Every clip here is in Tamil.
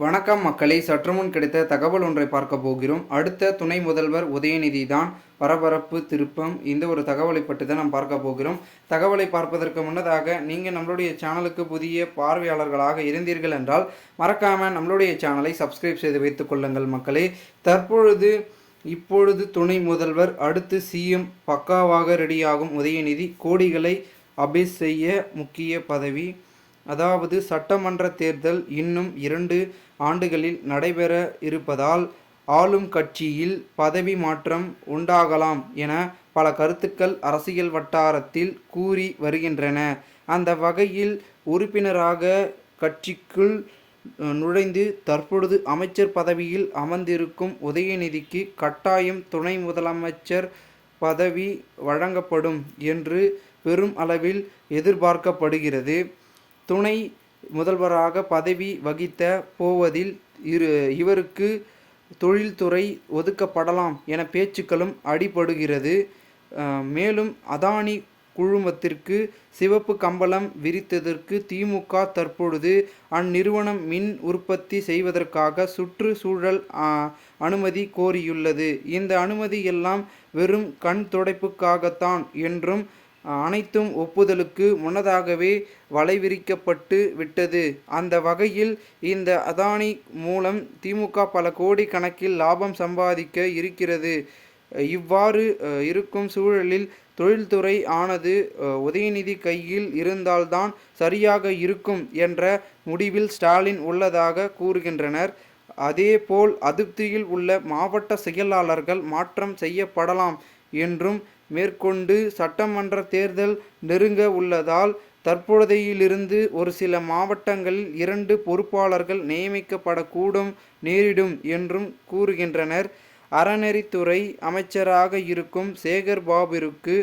வணக்கம் மக்களே, சற்றுமுன் கிடைத்த தகவல் ஒன்றை பார்க்க போகிறோம். அடுத்த துணை முதல்வர் உதயநிதி தான் பரபரப்பு திருப்பம். இந்த ஒரு தகவலை பற்றி தான் நாம் பார்க்க போகிறோம். தகவலை பார்ப்பதற்கு முன்னதாக நீங்கள் நம்மளுடைய சேனலுக்கு புதிய பார்வையாளர்களாக இருந்தீர்கள் என்றால் மறக்காமல் நம்மளுடைய சேனலை சப்ஸ்கிரைப் செய்து வைத்துக் கொள்ளுங்கள் மக்களே. இப்பொழுது துணை முதல்வர், அடுத்து சிஎம் பக்காவாக ரெடியாகும் உதயநிதி. கோடிகளை அபேஸ் செய்ய முக்கிய பதவி. அதாவது சட்டமன்ற தேர்தல் இன்னும் 2 ஆண்டுகளில் நடைபெற இருப்பதால் ஆளும் கட்சியில் பதவி மாற்றம் உண்டாகலாம் என பல கருத்துக்கள் அரசியல் வட்டாரத்தில் கூறி வருகின்றன. அந்த வகையில் உறுப்பினராக கட்சிக்குள் நுழைந்து தற்பொழுது அமைச்சர் பதவியில் அமர்ந்திருக்கும் உதயநிதிக்கு கட்டாயம் துணை முதலமைச்சர் பதவி வழங்கப்படும் என்று பெரும் அளவில் எதிர்பார்க்கப்படுகிறது. துணை முதல்வராக பதவி வகித்த போவதில் இவருக்கு தொழில்துறை ஒதுக்கப்படலாம் என பேச்சுக்களும் அடிபடுகிறது. மேலும் அதானி குழுமத்திற்கு சிவப்பு கம்பளம் விரித்ததற்கு திமுக தற்பொழுது அந்நிறுவனம் மின் உற்பத்தி செய்வதற்காக சுற்றுச்சூழல் அனுமதி கோரியுள்ளது. இந்த அனுமதி எல்லாம் வெறும் கண் துடைப்புக்காகத்தான் என்றும் அனைத்தும் ஒப்புதலுக்கு முன்னதாகவே வலைவிரிக்கப்பட்டு விட்டது. அந்த வகையில் இந்த அதானி மூலம் திமுக பல கோடி கணக்கில் லாபம் சம்பாதிக்க இருக்கிறது. இவ்வாறு இருக்கும் சூழலில் தொழில்துறை ஆனது உதயநிதி கையில் இருந்தால்தான் சரியாக இருக்கும் என்ற முடிவில் ஸ்டாலின் உள்ளதாக கூறுகின்றனர். அதேபோல் அதிருப்தியில் உள்ள மாவட்ட செயலாளர்கள் மாற்றம் செய்யப்படலாம் என்றும், மேற்கொண்டு சட்டமன்ற தேர்தல் நெருங்க உள்ளதால் தற்பொழுதையிலிருந்து ஒரு சில மாவட்டங்களில் 2 பொறுப்பாளர்கள் நியமிக்கப்படக்கூடும் நேரிடும் என்றும் கூறுகின்றனர். அறநெறித்துறை அமைச்சராக இருக்கும் சேகர் பாபுவிற்கு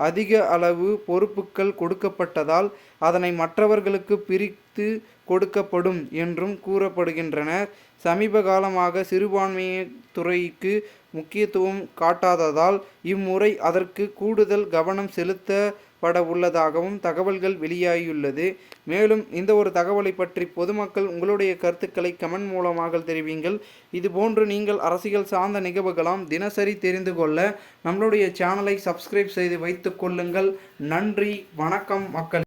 அதிக அளவு பொறுப்புகள் கொடுக்கப்பட்டதால் அதனை மற்றவர்களுக்கு பிரித்து கொடுக்கப்படும் என்றும் கூறப்படுகின்றனர். சமீப காலமாக சிறுபான்மையினர் துறைக்கு முக்கியத்துவம் காட்டாததால் இம்முறை அதற்கு கூடுதல் கவனம் செலுத்தப்பட உள்ளதாகவும் தகவல்கள் வெளியாகியுள்ளது. மேலும் இந்த ஒரு தகவலை பற்றி பொதுமக்கள் உங்களுடைய கருத்துக்களை கமெண்ட் மூலமாக தெரிவிங்கள். இதுபோன்று நீங்கள் அரசியல் சார்ந்த நிகழ்வுகளாம் தினசரி தெரிந்து கொள்ள நம்மளுடைய சேனலை சப்ஸ்கிரைப் செய்து வைத்துக் கொள்ளுங்கள். நன்றி, வணக்கம் மக்கள்.